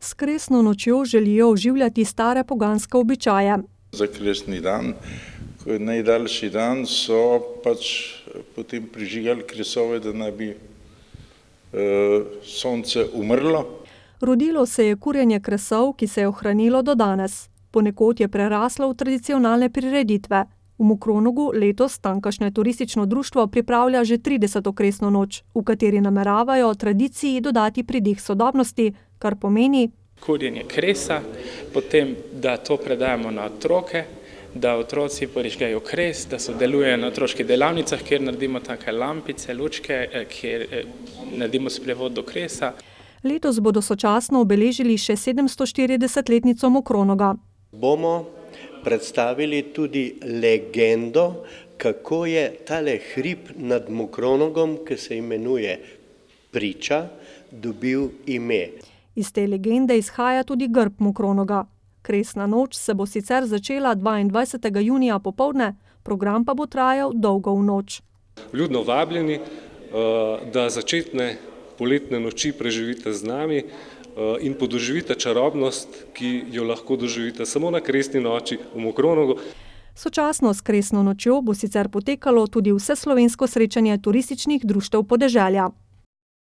S kresno nočjo želijo oživljati stare poganske običaje. Za kresni dan, ko je najdaljši dan, so potem prižigali kresove, da naj bi sonce umrlo. Rodilo se je kurjenje kresov, ki se je ohranilo do danes. Ponekod je preraslo v tradicionalne prireditve. V Mokronogu letos tamkajšnje turistično društvo pripravlja že 30. kresno noč, v kateri nameravajo tradiciji dodati pridih sodobnosti, kar pomeni kurjenje kresa, potem da to predajamo na otroke, da otroci prižgejo kres, da sodelujejo na otroških delavnicah, kjer naredimo take lampice, lučke, kjer naredimo sprevod do kresa. Letos bodo sočasno obeležili še 740-letnico Mokronoga. Bomo predstavili tudi legendo, kako je tale hrib nad Mokronogom, ki se imenuje Priča, dobil ime. Iz te legende izhaja tudi grb Mokronoga. Kresna noč se bo sicer začela 22. junija popoldne, program pa bo trajal dolgo v noč. Vljudno vabljeni, da začetne poletne noči preživite z nami in podoživite čarobnost, ki jo lahko doživite samo na kresni noči v Mokronogu. Sočasno s kresno nočjo bo sicer potekalo tudi vseslovensko srečanje turističnih društev podeželja.